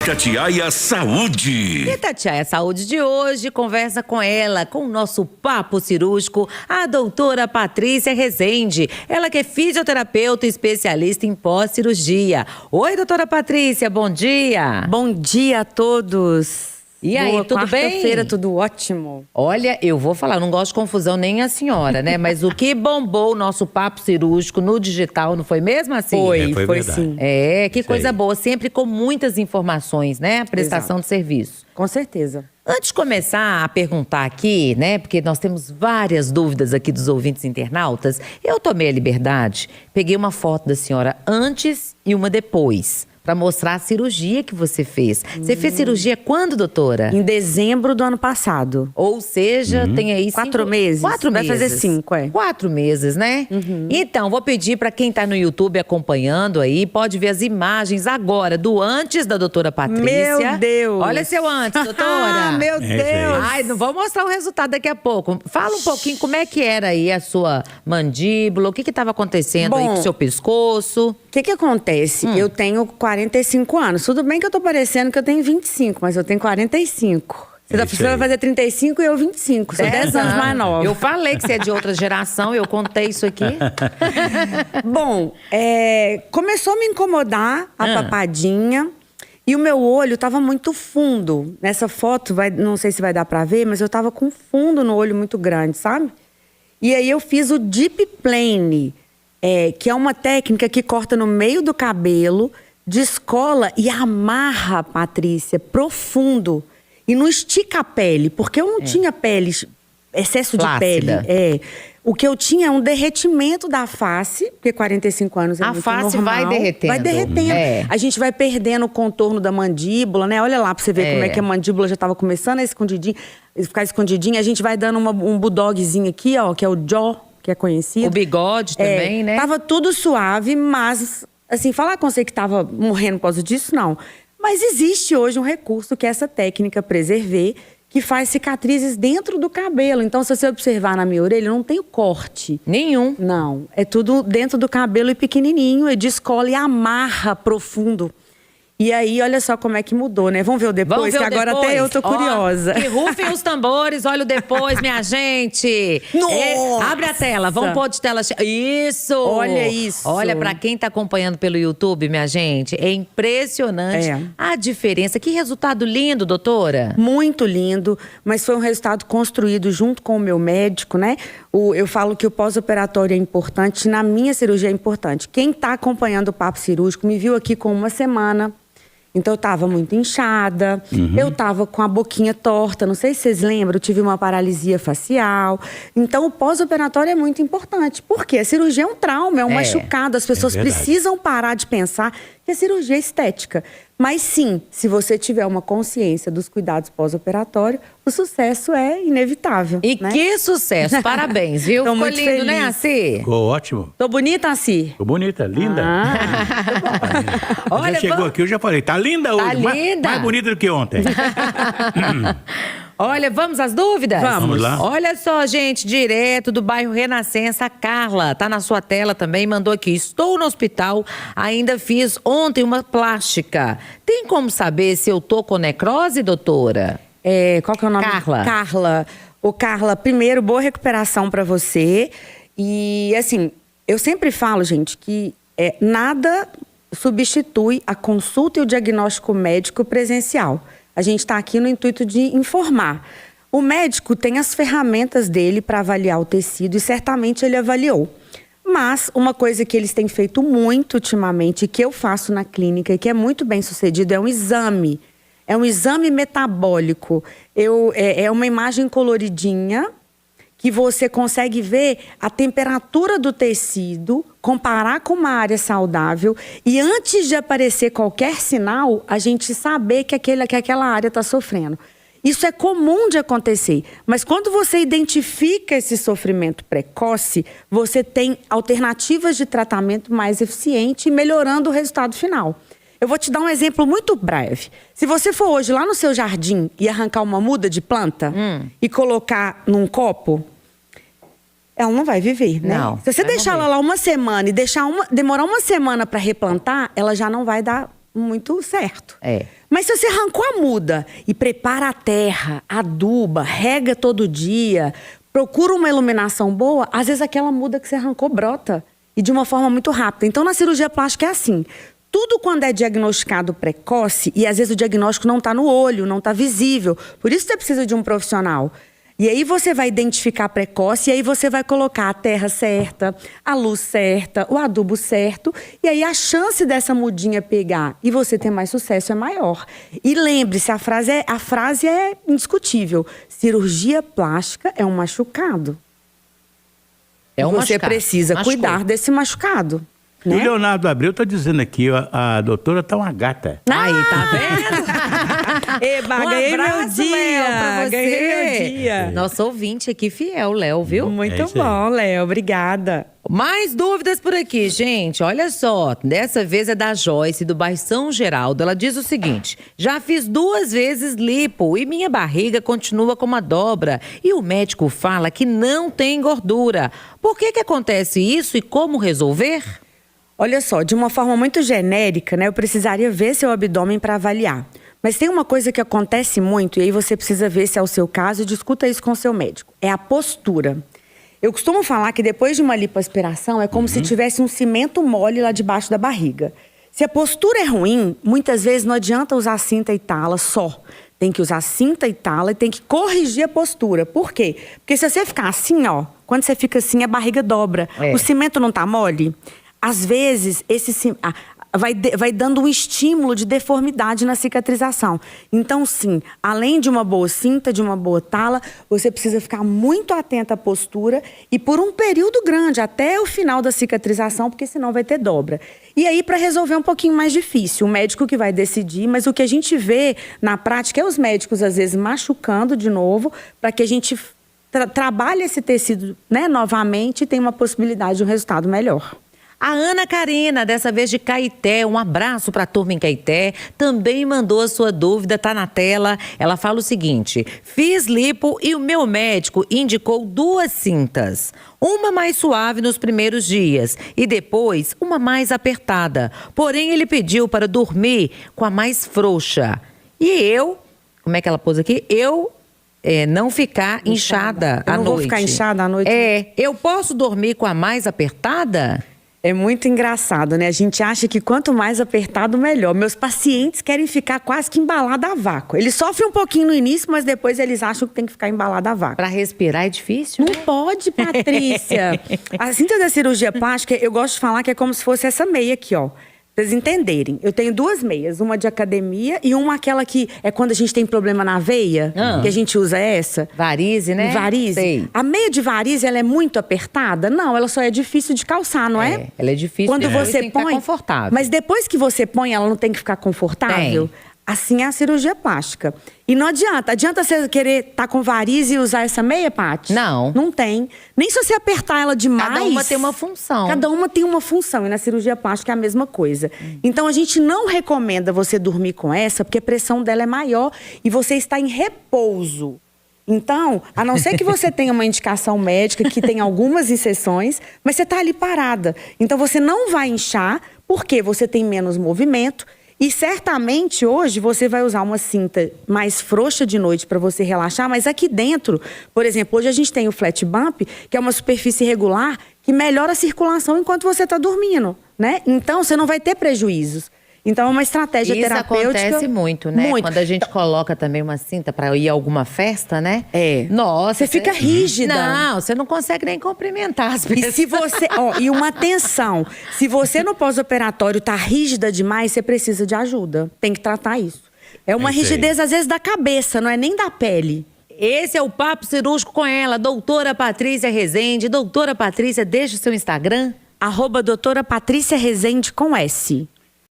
Itatiaia Saúde. Itatiaia Saúde de hoje conversa com ela, com o nosso papo cirúrgico, a doutora Patrícia Rezende. Ela que é fisioterapeuta e especialista em pós-cirurgia. Oi, doutora Patrícia, bom dia. Bom dia a todos. E aí, boa tudo bem? Quarta-feira, tudo ótimo. Olha, eu vou falar, não gosto de confusão nem a senhora, né? Mas o que bombou o nosso papo cirúrgico no digital, não foi mesmo assim? Foi sim. É, que coisa boa, sempre com muitas informações, né? A prestação de serviço. Com certeza. Antes de começar a perguntar aqui, né, porque nós temos várias dúvidas aqui dos ouvintes internautas, eu tomei a liberdade, peguei uma foto da senhora antes e uma depois, para mostrar a cirurgia que você fez. Você fez cirurgia quando, doutora? Em dezembro do ano passado. Ou seja, tem aí 4 meses. 4 meses. Vai fazer 5, é. 4 meses, né? Então, vou pedir para quem tá no YouTube acompanhando aí, pode ver as imagens agora do antes da doutora Patrícia. Meu Deus! Olha seu antes, doutora. Meu Deus! Ai, não vou mostrar o resultado daqui a pouco. Fala um pouquinho como é que era aí a sua mandíbula, o que estava acontecendo aí com o seu pescoço. O que acontece? Eu tenho 45 anos. Tudo bem que eu tô parecendo que eu tenho 25, mas eu tenho 45. Você vai fazer 35 e eu 25. Sou 10 anos mais nova. Eu falei que você é de outra geração, eu contei isso aqui. Bom, começou a me incomodar a papadinha. E o meu olho tava muito fundo. Nessa foto, não sei se vai dar pra ver, mas eu tava com fundo no olho muito grande, sabe? E aí eu fiz o Deep Plane, que é uma técnica que corta no meio do cabelo, descola e amarra, Patrícia, profundo. E não estica a pele, porque eu não tinha pele, excesso Flácida. de pele. O que eu tinha é um derretimento da face, porque 45 anos é muito normal. A face vai derretendo. Vai derretendo. A gente vai perdendo o contorno da mandíbula, né? Olha lá pra você ver como é que a mandíbula já tava começando a ficar escondidinha. A gente vai dando um bulldogzinho aqui, ó, que é o jaw, que é conhecido. O bigode também, né? Tava tudo suave, mas, assim, falar com você que tava morrendo por causa disso, não. Mas existe hoje um recurso que é essa técnica Preserver, que faz cicatrizes dentro do cabelo. Então, se você observar na minha orelha, não tem o corte. Nenhum. Não, é tudo dentro do cabelo e pequenininho, e descola e amarra profundo. E aí, olha só como é que mudou, né? Vamos ver o depois, que agora até eu tô curiosa. Que rufem os tambores, olha o depois, minha gente. Nossa! Abre a tela, vamos pôr de tela cheia. Isso! Olha isso! Olha, pra quem tá acompanhando pelo YouTube, minha gente, é impressionante a diferença. Que resultado lindo, doutora. Muito lindo, mas foi um resultado construído junto com o meu médico, né? Eu falo que o pós-operatório é importante, na minha cirurgia é importante. Quem tá acompanhando o papo cirúrgico me viu aqui com uma semana. Então, eu tava muito inchada, eu tava com a boquinha torta, não sei se vocês lembram, eu tive uma paralisia facial. Então, o pós-operatório é muito importante, porque a cirurgia é um trauma, é um machucado. As pessoas precisam parar de pensar que a cirurgia é estética. Mas sim, se você tiver uma consciência dos cuidados pós-operatórios, o sucesso é inevitável. E né? que sucesso, parabéns, viu? Ficou muito lindo, feliz. né, Assi? Ficou ótimo. Tô bonita, Assi? Ficou bonita, linda. Olha, já chegou aqui, eu já falei, tá linda hoje. Tá linda. Mais bonita do que ontem. Olha, vamos às dúvidas? Vamos lá. Olha só, gente, direto do bairro Renascença, a Carla, tá na sua tela também, mandou aqui. Estou no hospital, ainda fiz ontem uma plástica. Tem como saber se eu tô com necrose, doutora? Qual que é o nome? Carla. Carla. Carla, primeiro, boa recuperação pra você. E, assim, eu sempre falo, gente, que nada substitui a consulta e o diagnóstico médico presencial. A gente está aqui no intuito de informar. O médico tem as ferramentas dele para avaliar o tecido e certamente ele avaliou. Mas uma coisa que eles têm feito muito ultimamente, que eu faço na clínica e que é muito bem sucedido, é um exame. É um exame metabólico. É uma imagem coloridinha que você consegue ver a temperatura do tecido, comparar com uma área saudável e antes de aparecer qualquer sinal, a gente saber que aquela área está sofrendo. Isso é comum de acontecer, mas quando você identifica esse sofrimento precoce, você tem alternativas de tratamento mais eficiente e melhorando o resultado final. Eu vou te dar um exemplo muito breve. Se você for hoje lá no seu jardim e arrancar uma muda de planta e colocar num copo, ela não vai viver, né? Não, se você deixar ela lá uma semana e demorar uma semana para replantar, ela já não vai dar muito certo. É. Mas se você arrancou a muda e prepara a terra, aduba, rega todo dia, procura uma iluminação boa, às vezes aquela muda que você arrancou brota. E de uma forma muito rápida. Então, na cirurgia plástica é assim. Tudo quando é diagnosticado precoce, e às vezes o diagnóstico não está no olho, não está visível. Por isso você precisa de um profissional. E aí você vai identificar precoce, e aí você vai colocar a terra certa, a luz certa, o adubo certo. E aí a chance dessa mudinha pegar e você ter mais sucesso é maior. E lembre-se, a frase é indiscutível. Cirurgia plástica é um machucado. É um Você machucado. precisa Machucou. cuidar desse machucado. O Né? Leonardo Abreu tá dizendo aqui, ó, a doutora tá uma gata. Aí, tá vendo? Eba, ganhei meu abraço, dia. Léo, pra você. Ganhei meu dia. Nosso ouvinte aqui fiel, Léo, viu? Muito É isso aí. bom, Léo. Obrigada. Mais dúvidas por aqui, gente. Olha só, dessa vez é da Joyce, do bairro São Geraldo. Ela diz o seguinte: já fiz 2 vezes lipo e minha barriga continua com uma dobra. E o médico fala que não tem gordura. Por que acontece isso e como resolver? Olha só, de uma forma muito genérica, né? Eu precisaria ver seu abdômen para avaliar. Mas tem uma coisa que acontece muito, e aí você precisa ver se é o seu caso e discuta isso com o seu médico. É a postura. Eu costumo falar que depois de uma lipoaspiração é como se tivesse um cimento mole lá debaixo da barriga. Se a postura é ruim, muitas vezes não adianta usar cinta e tala só. Tem que usar cinta e tala e tem que corrigir a postura. Por quê? Porque se você ficar assim, ó, quando você fica assim, a barriga dobra. É. O cimento não tá mole? Às vezes, vai dando um estímulo de deformidade na cicatrização. Então, sim, além de uma boa cinta, de uma boa tala, você precisa ficar muito atenta à postura e por um período grande, até o final da cicatrização, porque senão vai ter dobra. E aí, para resolver é um pouquinho mais difícil, o médico que vai decidir, mas o que a gente vê na prática é os médicos, às vezes, machucando de novo, para que a gente trabalhe esse tecido, né, novamente e tenha uma possibilidade de um resultado melhor. A Ana Karina, dessa vez de Caeté, um abraço para a turma em Caeté, também mandou a sua dúvida, tá na tela. Ela fala o seguinte: fiz lipo e o meu médico indicou 2 cintas. Uma mais suave nos primeiros dias e depois uma mais apertada. Porém, ele pediu para dormir com a mais frouxa. E eu, como é que ela pôs aqui? Não ficar inchada à noite. Eu não vou ficar inchada à noite? Eu posso dormir com a mais apertada? É muito engraçado, né? A gente acha que quanto mais apertado, melhor. Meus pacientes querem ficar quase que embalada a vácuo. Eles sofrem um pouquinho no início, mas depois eles acham que tem que ficar embalada a vácuo. Para respirar é difícil? Não pode, Patrícia. A cinta da cirurgia plástica, eu gosto de falar que é como se fosse essa meia aqui, ó. Pra vocês entenderem. Eu tenho 2 meias, uma de academia e uma aquela que é quando a gente tem problema na veia, que a gente usa essa. Varize, né? Varize. Sei. A meia de varize, ela é muito apertada? Não, ela só é difícil de calçar, não é? Ela é difícil. Quando depois você tem que ficar põe, confortável. mas depois que você põe, ela não tem que ficar confortável? Assim é a cirurgia plástica. E não adianta. Adianta você querer estar com varize e usar essa meia, Paty? Não. Não tem. Nem se você apertar ela demais. Cada uma tem uma função. Cada uma tem uma função. E na cirurgia plástica é a mesma coisa. Então, a gente não recomenda você dormir com essa, porque a pressão dela é maior e você está em repouso. Então, a não ser que você tenha uma indicação médica, que tem algumas injeções, mas você está ali parada. Então, você não vai inchar, porque você tem menos movimento. E certamente hoje você vai usar uma cinta mais frouxa de noite para você relaxar, mas aqui dentro, por exemplo, hoje a gente tem o flat bump, que é uma superfície regular que melhora a circulação enquanto você está dormindo, né? Então você não vai ter prejuízos. Então é uma estratégia terapêutica. Isso acontece muito, né? Muito. Quando a gente coloca também uma cinta para ir a alguma festa, né? É. Nossa, Você fica rígida. Não, você não consegue nem cumprimentar as pessoas. E se você, e uma atenção, se você no pós-operatório tá rígida demais, você precisa de ajuda. Tem que tratar isso. É uma É isso aí. rigidez às vezes da cabeça, não é nem da pele. Esse é o Papo Cirúrgico com ela, doutora Patrícia Rezende. Doutora Patrícia, deixa o seu Instagram. @doutora Patrícia Rezende com S.